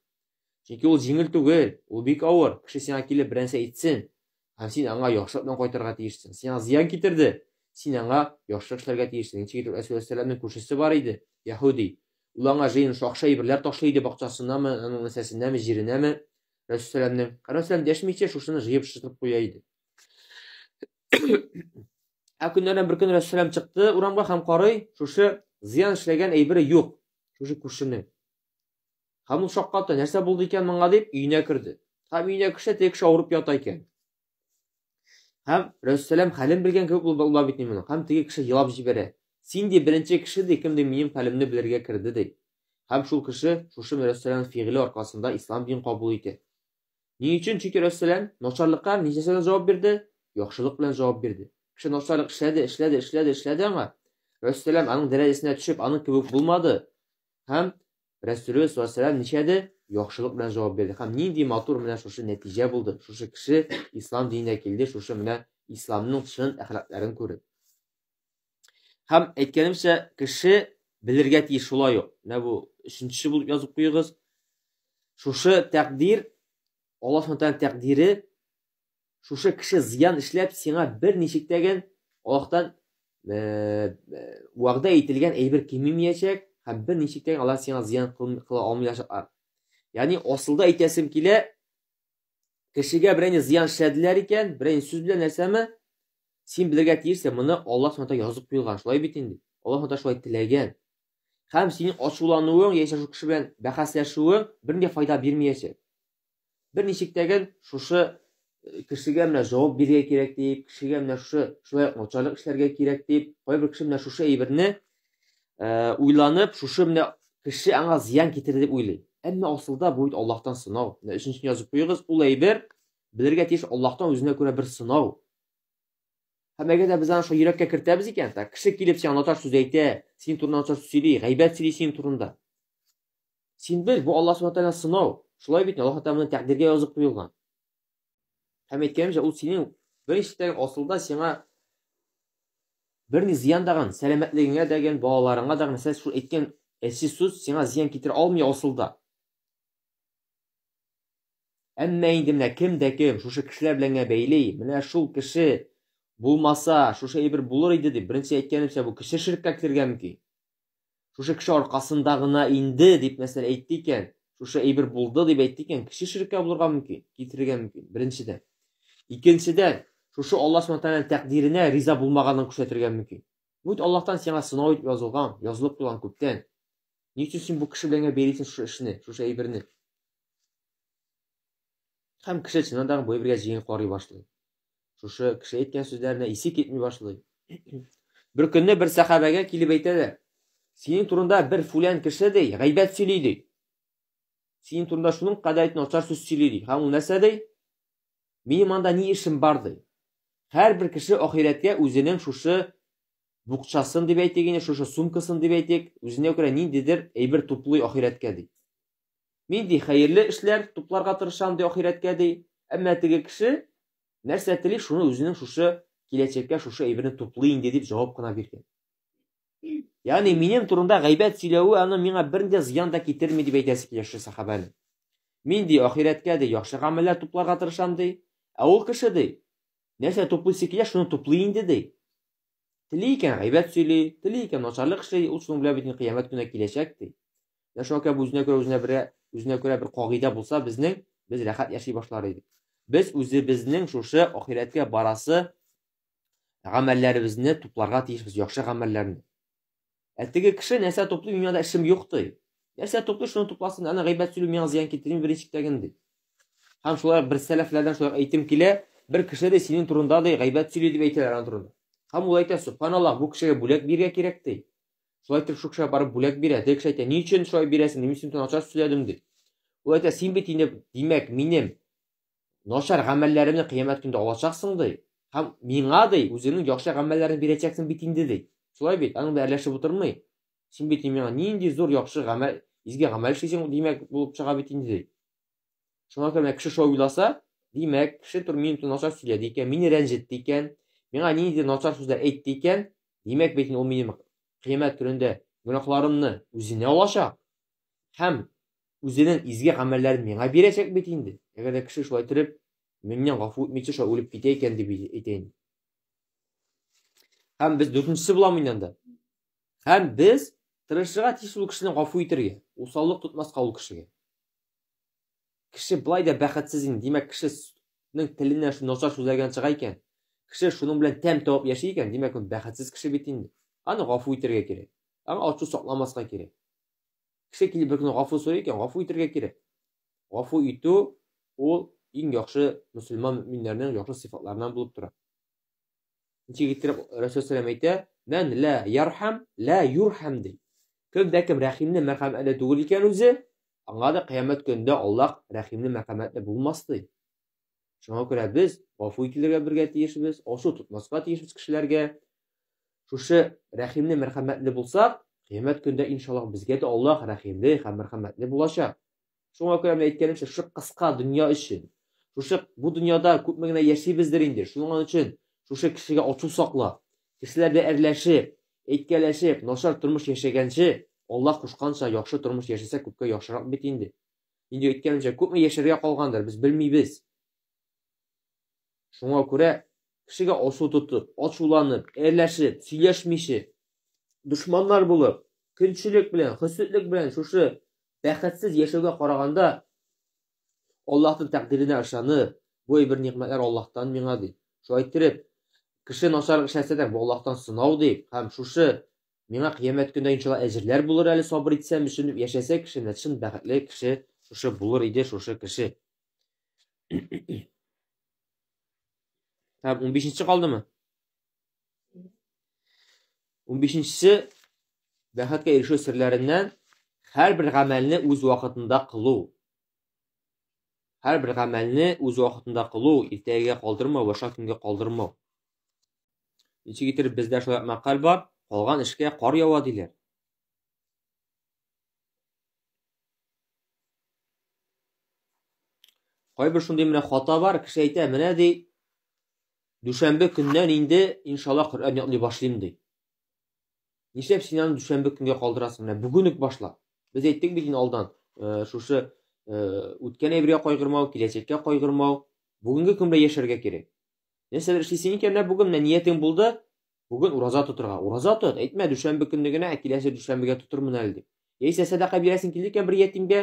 Чөнки ул җиңел түгел, ул бик авыр. Кеше сиңа килеп бернәрсә әйтсен, һәм син аңа яхшылык белән кайтарырга тиешсең. Сиңа зыян китерде, син аңа яхшылык эшләргә тиешсең. Чөнки Рәсүл сәлламның күршесе бар иде, Яһуди. Ул аңа җыен шакша әйберләр ташлый иде бакчасыннамы, аның нәрсәсеннәме, җиренәме. Рәсүл сәлламның. Рәсүл дәшмичә шушыны җыеп шытып куя иде. Көннәрдән бер көн Рәсүл сәллам чыкты урамга һәм карый, шушы зыян эшләгән әйбере юк. Шушы күршенең. Һәм ул шаккатты, нәрсә булды икән моңа дип өенә керде. Һәм өенә кеше авырып ята икән. Һәм Рәсүл сәллам хәлен белгән кебек булды бит моның. Һәм теге кеше елап җибәрә. Син ди беренче кеше ди, кем ди минем хәлемне белергә кирде ди. Һәм шул кеше шушы Рәсүл сәллам фигыле аркасында ислам дин кабул итә. Ни өчен? Чөнки Рәсүл сәллам начарлыкка ничәсенә җавап бирде? Яхшылык белән җавап бирде. Кеше начарлык эшләде аңа. Рәсүл сәллам аның дәрәҗәсенә төшеп, аның кебек булмады. Һәм Рәсүл сәллам ничәде? Яхшылык белән җавап бирде. Һәм нинди матур менә шушы нәтиҗә булды. Шушы кеше ислам диненә килде, шушы менә исламның чын әхлакларын күреп. Һәм әйткәнемчә, кеше белергә тиеш шулай ук. Менә бу өченчесе булып язып куегыз. Шушы тәкъдир, Аллаһ Subhanahu тәкъдире, шушы кеше зыян эшләп сиңа бер ничектәген Аллаһтан вәгъдә ителгән әйбер кимемиячәк, һәм бер ничектәген Аллаһ сиңа зыян кыла алмаячаклар. Ягъни асылда әйтәсем килә, кешегә берәр зыян эшләделәр икән, берәр сүз белән нәрсәме, син белергә тиешсең, моны Аллаһ Subhanahu язып куйган, шулай бит инде. Аллаһ Subhanahu шулай теләгән. Һәм синең ачулануың, яисә шул кеше белән бәхәсләшүең бернинди файда бирмәячәк. Бер ничектәген шушы кешегә менә җавап бирергә кирәк дип, кешегә менә шулай начарлык эшләргә кирәк дип, кайбер кеше менә шушы әйберне уйланып, шушы менә кеше аңа зыян китерде дип уйлый. Әмма асылда бу Аллаһтан сынау. Өченчесен язып куегыз, ул әйбер белергә тиеш Аллаһтан үзенә күрә бер сынау. Һәм әгәр без аны шул йөрәккә кертәбез икән, кеше килеп сиңа начар сүз әйтә, син турында начар сөйли, гайбәт сөйли син турында. Син бел, бу Аллаһ Subhanahu сынау. Шулай бит Аллаһ Тәгаләнең тәкъдиргә язып куелган. Һәм әйткәнемчә, ул синең беренчедән асылда сиңа берни зыяндаган, сәламәтлегеңә дәгән, балаларыңа дәгән, мәсәлән, шул әйткән әче сүз сиңа зыян китерә алмый асылда. Әмма инде менә кем шушы кешеләр белән бәйли, менә шул кеше булмаса, шушы әйбер булыр иде дип, беренче әйткәнемчә, бу кеше ширккә китергә мөмкин. Шушы кеше аркасында гына инде дип мәсәлән әйтте икән, шушы әйбер булды дип әйтте икән, кеше ширккә булырга мөмкин, китергә мөмкин. Беренчедән. Икенчедән, шушы Аллаһ Subhanahu тәкъдиренә риза булмаганын күрсәтергә мөмкин. Бу Аллаһтан сиңа сынау итеп язылган, язылып куйган күптән. Ни өчен син бу кеше белән бәйлисең шушы эшне, шушы әйберне? Һәм кеше чыннан бу әйбергә җиңел карый башлый. Шушы кеше әйткән сүзләренә исе китми башлый. Бер көнне бер сахабәгә килеп әйтәләр. Синең турында бер фулан кеше ди, гайбәт сөйли ди. Синең турында шуның кадәр начар сүз сөйли ди. Һәм ул нәрсә ди? Минем анда ни эшем бар ди. Һәрбер кеше ахирәткә үзенең шушы букчасын дип әйтик, шушы сумкасын дип әйтик, үзенә күрә ниндидер әйбер туплый ахирәткә ди. Мин ди хәерле эшләр тупларга тырышам ди ахирәткә ди. Әмма теге кеше нәрсә тели, шуны үзенең шушы киләчәккә шушы әйберне туплый инде дип җавап кына биргән. Ягъни минем турында гайбәт сөйләүе аны миңа бернинди зыян да китерми дип әйтәсе килә шушы сахабәне. Мин ди ахирәткә ди яхшы гамәлләр тупларга тырышам ди. Ә ул кеше ди, нәрсә туплыйсы килә, шуны туплый инде ди. Тели икән гайбәт сөйли, тели икән начарлык эшли, ул шуның белән бит кыямәт көне киләчәк ди. Шуңа бу үзенә күрә бер кагыйдә булса, без рәхәт яши башлар идек. Без үзебезнең шушы ахирәткә барасы гамәлләребезне тупларга тиешбез, яхшы гамәлләрне. Теге кеше нәрсә туплый, миңа да эшем юк ди. Нәрсә туплый, шуны тупласын, аны гайбәт сөйли, миңа зыян китерми беренчедәген ди. Һәм шулай бер сәләфләрдән шулай әйтем килә, бер кеше дә синең турында да гайбәт сөйли дип әйтәләр аны турында. Һәм ул әйтә, субханаллах, бу кешегә бүләк бирергә кирәк ди. Шулай итеп шул кешегә барып бүләк бирә. Теге кеше әйтә, ни өчен шулай бирәсең? Ни өчен начар сөйләдең ди. Ул әйтә, син бит инде, димәк, минем начар гамәлләремне кыямәт көндә алачаксың ди. Һәм миңа ди, үзеңнең яхшы гамәлләрне бирәчәксең бит инде ди. Шулай бит, аның да әрләшеп утырмый. Син бит миңа нинди зур яхшы гамәл, изге гамәл эшлисең, димәк, булып чыга бит инде ди. Шуңа күрә кеше шулай уйласа, димәк, кеше тур минем начар сөйләде икән, мине рәнҗетте икән, миңа нинди начар сүзләр әйтте икән, димәк бит ул минем кыямәт көнендә гөнаһларымны үзенә алачак һәм үзенең изге гамәлләрен миңа бирәчәк бит инде. Әгәр дә кеше шулай торып, миннән гафу итмичә шулай үлеп китә икән дип әйтәйин. Һәм без дүртенчесе буламы инде анда. Һәм без тырышырга тиеш ул кешене гафу итәргә, усаллык тотмаска ул кешегә. Кеше былай да бәхетсез инде. Димәк, кешенең теленнән шу начар сүзләргән чыга икән. Кеше шуның белән тәм табып яши икән, димәк, ул бәхетсез кеше бит инде. Аны гафу итәргә кирәк. Аңа ачу сакламаска кирәк. Кеше килеп бер көн гафу сорый икән, гафу итәргә кирәк. Гафу итү ул иң яхшы мөселман мөэминнәрнең яхшы сыйфатларыннан булып тора. Ничек итеп Расул саллаллаху алейхи ва сәллям әйтә, "Мән ла ярхам, ла юрхам" ди. Кемдә кем рәхимле, мәрхәмәтле түгел икән үзе, аңа да кыямәт көндә Аллаһ рәхимле, мәрхәмәтле булмас ди. Шуңа күрә без гафу итәргә бергә тиешбез, ачу тотмаска тиешбез кешеләргә. Шушы рәхимле, мәрхәмәтле булсак, кыямәт көндә иншаллаһ безгә дә Аллаһ рәхимле һәм мәрхәмәтле булачак. Шуңа күрә мен әйткәнемчә, шу кыска дөнья өчен, шушы бу дөньяда күпме генә яшибездер инде. Шуның өчен шушы кешегә ачу сакла, кешеләрдә әрләшеп, әйткәләшеп, начар тормыш яшәгәнче, Аллаһ кушканча яхшы тормыш яшәсә күпкә яхшырак бит инде. Инде әйткәнемчә, күпме яшәргә калгандыр, без белмибез. Шуңа күрә кешегә ачу тотып, ачуланып, әрләшеп, сөйләшмичә, душманнар булып, көнчелек белән, хөсүдлек белән шушы бәхетсез яшәүгә караганда, Аллаһның тәкъдиренә ышанып, бу бер ниъмәтләр Аллаһтан миңа ди. Шулай итеп, кеше начар эшләсә дә, бу Аллаһтан сынау дип, һәм шушы миңа кыямәт көндә иншалла әҗерләр булыр әле сабыр итсәм өчен дип яшәсә кеше, чын бәхетле кеше шушы булыр иде шушы кеше. Һәм 15-нче калдымы? 15-нчесе бәхеткә ирешү серләреннән һәрбер гамәлне үз вакытында кылу. Һәрбер гамәлне үз вакытында кылу, иртәгә калдырмау, башка көнгә калдырмау. Ничек итеп бездә шулай мәкаль бар, калган эшкә кар ява диләр. Кайбер шундый менә хата бар, кеше әйтә, менә ди, дүшәмбе көннән инде иншаллаһ Коръән ятлый башлыйм ди. Нишләп син аны дүшәмбе көнгә калдырасың? Менә бүген үк башла. Без әйттек бит инде алдан, шушы үткән әйбергә кайгырмау, киләчәккә кайгырмау, бүгенге көндә яшәргә кирәк. Нәрсәдер эшлисең икән, менә бүген менә ниятең булды, бүген ураза тотырга. Ураза тот, әйтмә дүшәмбе көнне генә, киләсе дүшәмбегә тотырмын әле дип. Яисә садака бирәсең килде икән бер ятимгә,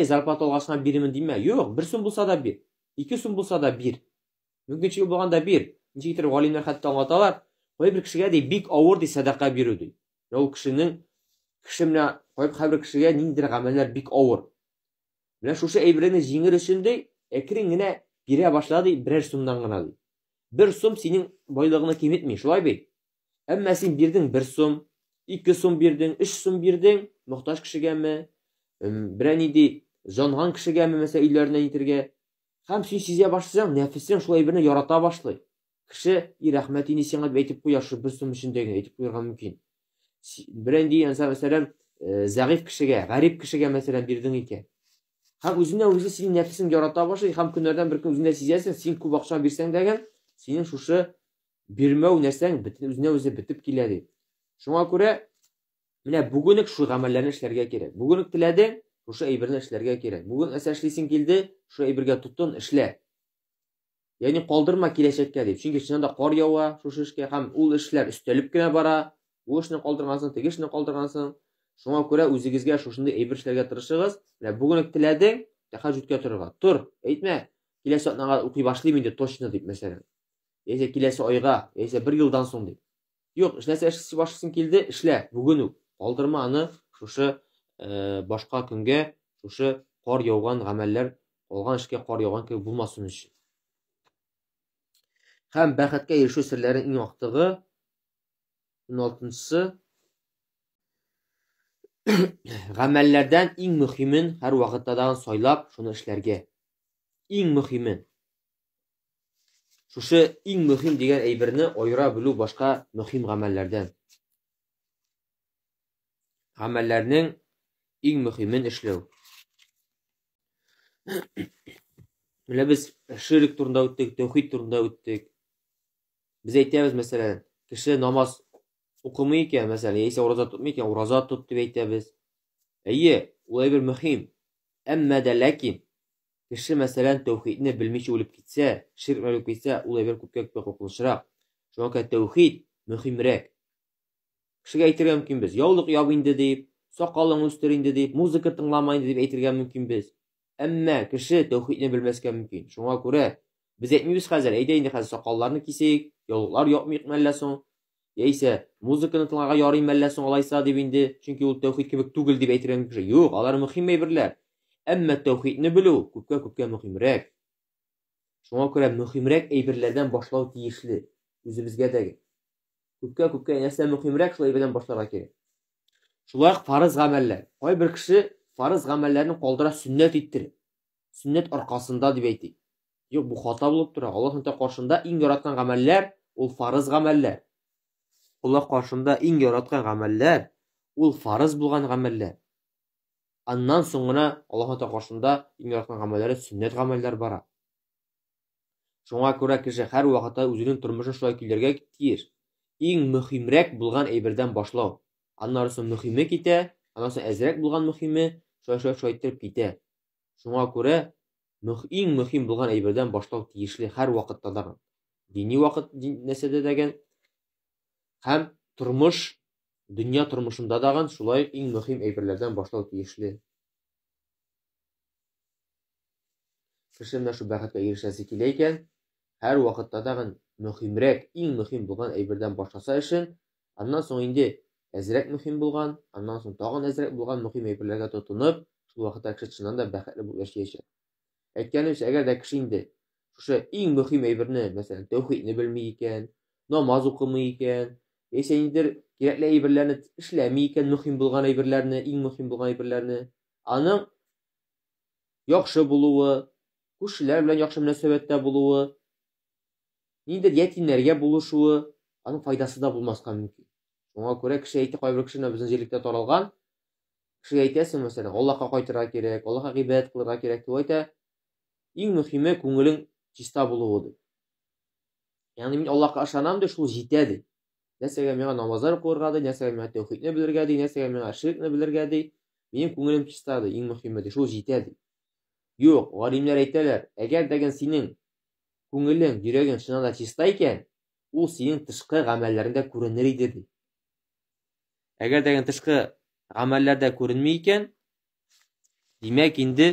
зарплата алгачка биремен димә. Юк, 1 сум булса да бир, 2 сум булса да бир. Мөмкинчелек булганда бир. Ничек итеп галимнәр хәтта аңлаталар, кайбер кешегә ди бик авыр ди садака бирү ди. Ул кешенең менә кайбер кешегә ниндидер гамәлләр бик авыр. Менә шушы әйберне җиңер өчен ди, әкрен генә бирә башлады 1 сумнан гына ди. 1 сум синең байлыгыңны киметми, шулай бит. Әмма син бирдең 1 сум, 2 сум бирдең, 3 сум бирдең, мохтаҗ кешегәме, берәр нинди җанган кешегәме, мәсәлән, өйләренә итәргә. Һәм син сизә башласаң, нәфесең шулай берне ярата башлый. Кеше, "И рәхмәт инде сиңа" дип әйтеп куя, шу 1 сум өчен дә әйтеп куярга мөмкин. Берәр нинди, мәсәлән, зәгыйфь кешегә, гарип кешегә мәсәлән бирдең икән. Һәм үзенә үзе синең нәфесең ярата башлый, һәм көннәрдән бер көн үзенә сизәсең, син күп акча бирсәң дәгән, синең шушы бирмәү нәрсәң үзенә үзе бетеп килә ди. Шуңа күрә, менә бүген үк шу гамәлләрне эшләргә кирәк. Бүген үк теләдең, шушы әйберне эшләргә кирәк. Бүген нәрсә эшлисең килде, шу әйбергә тотын, эшлә. Ягъни калдырма киләчәккә дип. Чөнки чыннан да кар ява шушы эшкә, һәм ул эшләр өстәлеп кенә бара. Ул эшне калдыргансың, теге эшне калдыргансың. Шуңа күрә үзегезгә шушындай әйбер эшләргә тырышыгыз. Менә бүген үк теләдең, тәһәҗҗүдкә торырга. Тур, әйтмә, киләсе атнага укый башлыйм инде точно дип мәсәлән. Яисә киләсе айга, яисә 1 елдан соң дип. Юк, нәрсә эшләр башлыйсың килде, эшлә, бүген үк. Калдырма аны шушы башка көнгә, шушы кар яуган гамәлләр, калган эшкә кар яуган кебек булмасын өчен. Һәм бәхеткә ирешү серләренең иң актыгы 16-сы гамәлләрдән иң мөһимен һәр вакытта да сайлап шуны эшләргә. Иң мөһимен. Шушы иң мөһим дигән әйберне айыра белү башка мөһим гамәлләрдән. Гамәлләрнең иң мөһимен эшләү. Менә без ширк турында үттек, тәүхид турында үттек. Biz әйтәбез, мәсәлән, кеше намаз укымый икән, мәсәлән, яисә ураза тотмый икән, ураза тот дип әйтәбез. Әйе, ул әйбер мөһим. Әмма дә ләкин кеше, мәсәлән, тәүхидне белмичә үлеп китсә, ширк белән үлеп китсә, ул әйбер күпкә куркынычрак. Шуңа күрә тәүхид мөһимрәк. Кешегә әйтергә мөмкин без, яулык яб инде дип, сакалың үстер инде дип, музыка тыңлама инде дип әйтергә мөмкин без. Әмма кеше тәүхидне белмәскә мөмкин. Шуңа күрә biz әйтмибез хәзер, әйдә инде хәзер сакалларны кисик, яулыклар япмыйк мәллә соң, яисә музыканы тыңларга ярый мәллә соң алайса дип инде, чөнки ул тәүхид кебек түгел дип әйтергә мөмкин. Юк, алар мөһим әйберләр. Әмма тәүхидне белү күпкә мөһимрәк. Шуңа күрә мөһимрәк әйберләрдән башлау тиешле үзебезгә дәге. Күпкә нәрсә мөһимрәк, шул әйбердән башларга кирәк. Шулай фарыз гамәлләр. Кайбер кеше фарыз гамәлләрне калдыра сүннәт иттереп. Сүннәт аркасында дип әйтик. Юк, бу хата булып тора. Аллаһның каршында иң яраткан гамәлләр ул фарыз гамәлләр. Аллаһ каршында иң яраткан гамәлләр ул фарыз булган гамәлләр. Аннан соң гына Аллаһның каршында иң яраткан гамәлләре сүннәт гамәлләр бара. Шуңа күрә кеше һәр вакытта үзенең тормышын шулай килергә тиеш. Иң мөһимрәк булган әйбердән башлау. Аннан соң мөһиме китә, аннан соң әзрәк булган мөһиме шулай итеп китә. Шуңа күрә иң мөһим булган әйбердән башлау тиешле һәр вакытта да. Дини вакыт нәсәдә дәгән һәм тормыш, дөнья тормышында даган шулай иң мөһим әйберләрдән башлау тиешле. Кеше менә шу бәхеткә ирешәсе килә икән, һәр вакытта даган мөһимрәк, иң мөһим булган әйбердән башласа эшен, аннан соң инде әзрәк мөһим булган, аннан соң тагын әзрәк булган мөһим әйберләргә тотынып, шул вакытта кеше чыннан да бәхетле булып яшәячәк. Әйткәнемчә, әгәр дә кеше инде шушы иң мөһим әйберне, мәсәлән, тәүхидне белми икән, намаз укымый икән, яисә ниндидер кирәкле әйберләрне эшләми икән, мөһим булган әйберләрне, иң мөһим булган әйберләрне, аның яхшы булуы, күршеләр белән яхшы мөнәсәбәттә булуы, ниндидер ятимнәргә булышуы, аның файдасы да булмаска мөмкин. Шуңа күрә кеше әйтә, кайбер кешеләр безнең җирлектә таралган, кеше әйтәсең, мәсәлән, Аллаһка кайтырга кирәк, Аллаһка гыйбадәт кылырга кирәк дип әйтә. Иң мөһиме күңелең чиста булуы. Ягъни мин Аллаһка ышанам дип, шул җитә ди. Нәрсәгә миңа намазлар укырга ди, нәрсәгә миңа тәүхидне белергә ди, нәрсәгә миңа ширкне белергә ди. Минем күңелем чиста ди, иң мөһиме ди, шул җитә ди. Юк, галимнәр әйтәләр, әгәр дәгән синең күңелең, йөрәгең чыннан да чиста икән, ул синең тышкы гамәлләрендә күренер иде ди. Әгәр дәгән тышкы гамәлләрдә күренми икән, димәк инде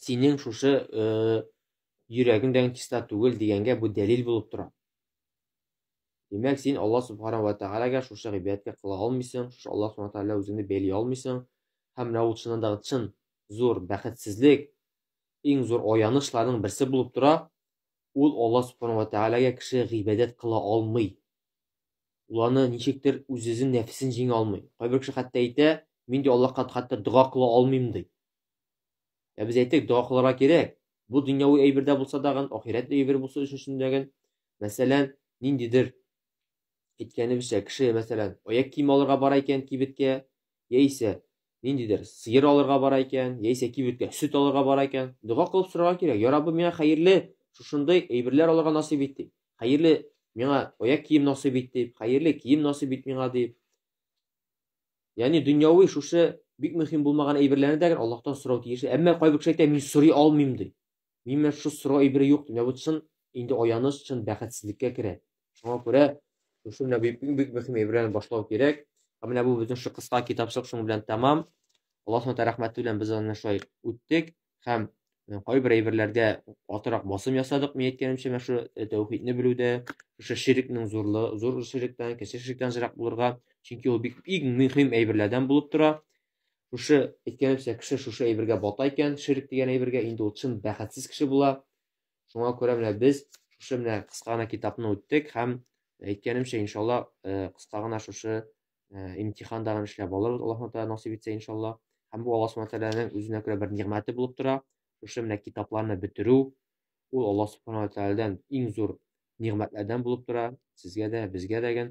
синең шушы йөрәгең дә чиста түгел дигәнгә бу дәлил булып тора. Димәк, син Аллаһ Субханаһу ва Тәгаләгә шушы гыйбадәткә кыла алмыйсың, шушы Аллаһ Субханаһу ва Тәгалә үзеңне бәйли алмыйсың. Һәм менә ул чыннан да чын зур бәхетсезлек, иң зур аянышларның берсе булып тора. Ул Аллаһ Субханаһу ва Тәгаләгә кеше гыйбадәт кыла алмый. Ул аны ничектер үзенең нәфсен җиңә алмый. Кайбер кеше хәтта әйтә, мин дә Аллаһка хәтта дуа кыла алмыйм ди. Без әйтик, дуа кылырга кирәк. Бу дөньяви әйбердә булса даган, ахирәт әйбер булса өчен мәсәлән, ниндидер әйткәнебезчә, кеше мәсәлән, аяк кием алырга бара икән кибеткә, яисә ниндидер сыер алырга бара икән, яисә кибеткә сөт алырга бара икән, дуа кылып сорарга кирәк. Я Раббы, миңа хәерле шушындай әйберләр алырга насыйп ит дип. Хәерле миңа аяк кием насыйп ит дип, хәерле кием насыйп ит миңа дип. Ягъни дөньяви шушы бик мөһим булмаган әйберләрне дә Аллаһтан сорау тиешле. Әмма кайбер кеше әйтә, мин сорый алмыйм ди. Минем шу сорау әйбере юк ди. Бу чын инде аяныч, чын бәхетсезлеккә керә. Шуңа күрә шушы менә бик мөһим әйберләрне башлау кирәк. Менә бу безнең шу кыска китапчык шуның белән тәмам. Аллаһның рәхмәте белән без аны шулай үттек һәм кайбер әйберләргә атырак басым ясадык. Мин әйткәнемчә, менә шу тәүхидне белүдә, шу ширкның зур ширктән, кече ширктән җирәк булырга, чөнки ул бик мөһим әйберләрдән булып тора. Шушы әйткәнемчә, кеше шушы әйбергә бата икән, ширк дигән әйбергә, инде ул чын бәхетсез кеше була. Шуңа күрә менә без шушы менә кыска гына китапны үттек һәм Әйткәнемчә, иншалла, кыска гына шушы имтиханда гына эшләп алырбыз, Аллаһ Тәгалә насыйп итсә, иншалла. Һәм бу Аллаһ Сүбхәнәһү Тәгаләнең үзенә күрә бер нигъмәте булып тора. Шушы менә китапларны бетерү, ул Аллаһ Сүбхәнәһү Тәгаләдән иң зур нигъмәтләрдән булып тора. Сезгә дә, безгә дә.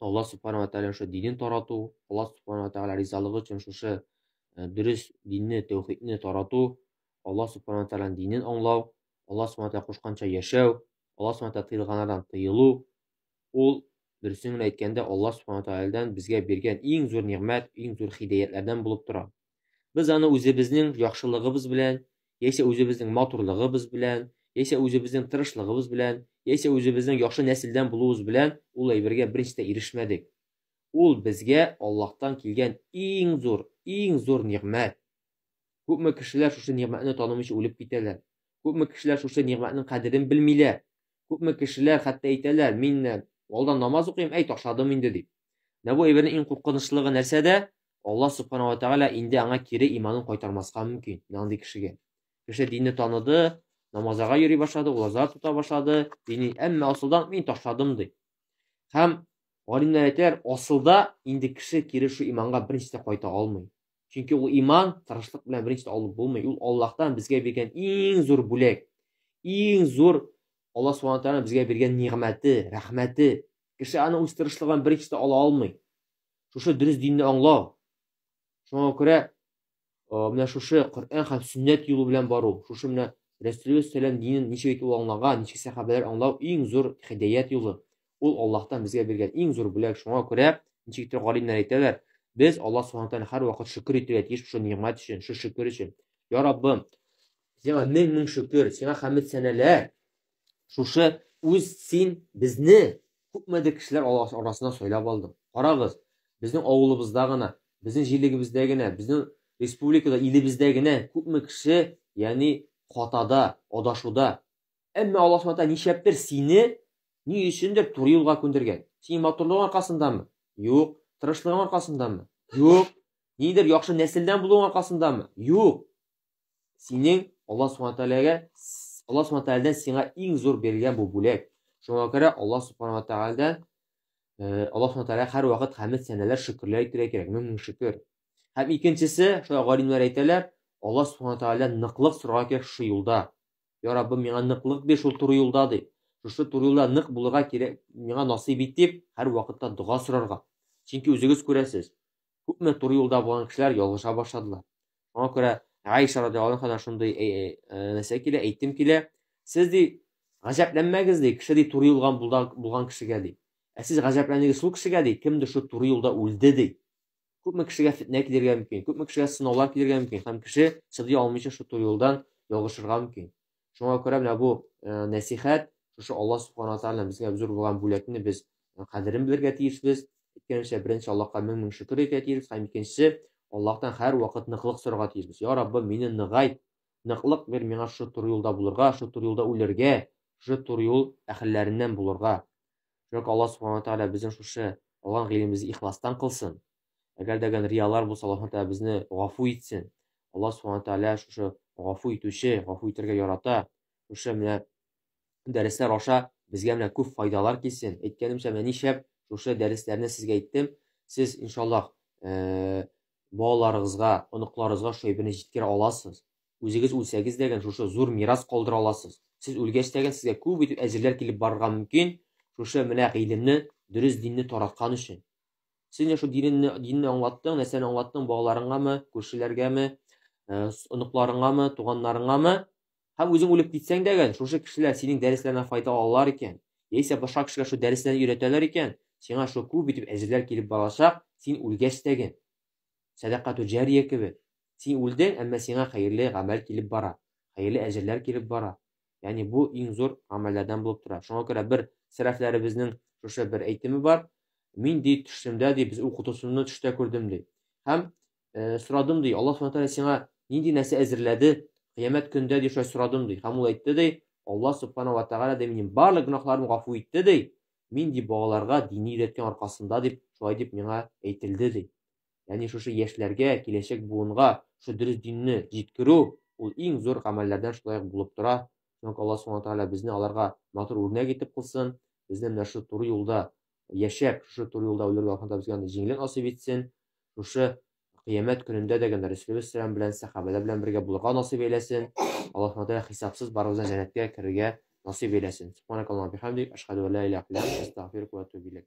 Аллаһ Сүбхәнәһү Тәгаләнең шушы динен тарату, Аллаһ Сүбхәнәһү Тәгалә ризалыгы өчен шушы дөрес динне, тәүхидне тарату, Аллаһ Сүбхәнәһү Тәгаләнең динен аңлау, Аллаһ Сүбхәнәһү Тәгалә кушканча яшәү, Аллаһ Сүбхәнәһү Тәгалә тыелганнардан тыелу, ул дөресен генә әйткәндә Аллаһ Сүбхәнәһү Тәгаләдән безгә биргән иң зур нигъмәт, иң зур хидаятләрдән булып тора. Без аны үзебезнең яхшылыгыбыз белән, яисә үзебезнең матурлыгыбыз белән, яисә үзебезнең тырышлыгыбыз белән, яисә үзебезнең яхшы нәселдән булуыбыз белән ул әйбергә беренчедә ирешмәдек. Ул безгә Аллаһтан килгән иң зур нигъмәт. Күпме кешеләр шушы нигъмәтне танымыйча үлеп китәләр. Күпме кешеләр шушы нигъмәтнең кадерен белмиләр. Күпме кешеләр хәтта әйтәләр, мин алдан намаз укыйм, ташладым инде дип. Бу әйбернең иң куркынычлыгы нәрсәдә? Аллаһ Сүбхәнәһү Тәгалә инде аңа кире иманын кайтармаска мөмкин. Андый кешегә. Кеше динне таныды, намазга йөри башлады, ураза тота башлады, дини, әмма асылдан мин ташладым ди. Һәм галимнәр әйтәләр, асылда инде кеше кире шу иманга беренчедә кайта алмый. Чөнки ул иман тырышлык белән беренчедә алып булмый. Ул Аллаһтан безгә биргән иң зур бүләк. Иң зур Аллаһ Сүбхәнәһү Тәгалә безгә биргән нигъмәте, рәхмәте. Кеше аны үз тырышлыгын беренчедә ала алмый. Шушы дөрес динне аңлау. Шуңа күрә менә шушы Коръән һәм сөннәт юлы белән бару, шушы менә Рәсүлебез сәлам динен ничек итеп аңлаган, ничек сахабалар аңлау иң зур хидаят юлы. Ул Аллаһтан безгә биргән иң зур бүләк. Шуңа күрә ничек итеп галимнәр әйтәләр, без Аллаһ Сүбхәнәһү Тәгаләгә һәр вакыт шөкер итәргә тиеш шушы нигъмәт өчен, шу шөкер өчен. Я Раббым, сиңа мең шөкер, сиңа хәмд сәнәләр. Шушы үз син безне күпмәдер кешеләр арасына сайлап алдың. Карагыз, безнең авылыбызда гына, безнең җирлегебездә генә, безнең республикада, илебездә генә күпме кеше, ягъни хатада, адашуда. Әмма Аллаһ Сүбхәнәһү Тәгалә нишәптер сине ни өчендер туры юлга күндергән. Син матурлыгың аркасындамы? Юк. Тырышлыгың аркасындамы? Юк. Нидер яхшы нәселдән булуың аркасындамы? Юк. Синең Аллаһ Сүбхәнәһү Тәгаләдән сиңа иң зур бирелгән бу бүләк. Шуңа күрә Аллаһ Сүбхәнәһү Тәгаләдән Аллаһ Сүбхәнәһү Тәгалә һәр вакыт хәмд сәнәләр, шөкерләр итәргә кирәк. Мең шөкер. Һәм икенчесе, шулай галимнәр әйтәләр, Аллаһ Сүбхәнәһү Тәгаләдән ныклык сорарга кирәк шушы юлда. Я Раббым, миңа ныклык бир шул туры юлда дип. Шушы туры юлда нык булырга кирәк, миңа насыйп ит дип, һәр вакытта дуга сорарга. Чөнки үзегез күрәсез, күпме туры юлда булган кешеләр ялгыша башладылар. Шуңа күрә Айша радиллаһу анха шундый нәрсә килә, әйтем килә. Сез ди гаҗәпләнмәгез ди, кеше ди туры юлга булган кешегә ди. Сез гаҗәпләнегез шул кешегә ди, кемдер шу туры юлда үлде ди. Күпме кешегә фитнә килергә мөмкин, күпме кешегә сынаулар килергә мөмкин, һәм кеше чыдый алмыйча шу туры юлдан ялгышырга мөмкин. Шуңа күрә менә бу нәсихәт, шушы Аллаһ Сүбхәнәһү Тәгалә безгә зур булган бүләкне без кадерен белергә тиешбез. Әйткәнчә, беренче Аллаһка мең шөкер итәргә тиешбез, һәм икенчесе Аллаһтан һәр вакыт ныклык сорарга тиешбез. Я Раббым, мине ныгайт, ныклык бир миңа шу туры юлда булырга, шу туры юлда үләргә, шу туры юл әһелләреннән булырга. Чөнки Аллаһ Сүбхәнәһү Тәгалә безнең шушы алган гыйлемебезне ихластан кылсын. Әгәр дәгән риялар булса, Аллаһ Тәгалә безне гафу итсен. Аллаһ Сүбхәнәһү Тәгалә шушы гафу итүче, гафу итәргә ярата. Шушы менә дәресләр аша безгә менә күп файдалар килсен. Әйткәнемчә, менә нишәп шушы дәресләрне сезгә әйттем. Сез иншаллаһ балаларыгызга, оныкларыгызга шушы әйберне җиткерә аласыз. Үзегез үлсәгез дәгән шушы зур мирас калдыра аласыз. Сез үлгәч дәгән сезгә күп итеп әҗерләр килеп барырга мөмкин. Шушы менә гыйлемне, дөрес динне тараткан өчен. Син шу динне аңлаттың, нәрсәне аңлаттың балаларыңамы, күршеләргәме, оныкларыңамы, туганнарыңамы? Һәм үзең үлеп китсәң дәгән, шушы кешеләр синең дәресләреннән файда алалар икән, яисә башка кешегә шу дәресләрне өйрәтәләр икән, сиңа шу күп итеп әҗерләр килеп барачак, син үлгәч дәгән. Садақату җария кебек. Син үлдең, әмма сиңа хәерле гамәл килеп бара, хәерле әҗерләр килеп бара. Ягъни бу иң зур гамәлләрдән булып тора. Шуңа күрә бер сәләфләребезнең шушы бер әйтеме бар. Мин ди төшемдә ди, без укытучымны төштә күрдем ди. Һәм сорадым ди, Аллаһ Сүбхәнәһү Тәгалә сиңа нинди нәрсә әзерләде? Кыямәт көндә ди, шулай сорадым ди. Һәм ул әйтте ди, Аллаһ Сүбхәнәһү Тәгалә ди минем барлык гөнаһларымны гафу итте ди. Мин ди балаларга дини өйрәткән аркасында дип, шулай дип миңа әйтелде ди. Ягъни шушы яшьләргә, киләчәк буынга шу дөрес динне җиткерү, ул иң зур гамәлләрдән шулай булып тора. Шуңа Аллаһ Сүбхәнәһү Тәгалә безне аларга матур үрнәк итеп кылсын. безне менә шу туры юлда яшәп, шу туры юлда үләргә Аллаһ Тәгалә безгә җиңеллек насыйп итсен. Шушы кыямәт көнендә дә Рәсүл сәлам белән сахабалар белән бергә булырга насыйп әйләсен. Аллаһ Тәгалә хисапсыз барыбызны җәннәткә керергә насыйп әйләсен. Субханакаллаһумма бихамдик, ашһаду ан ла илаха илля анта, астагфирука ва атубу илейк.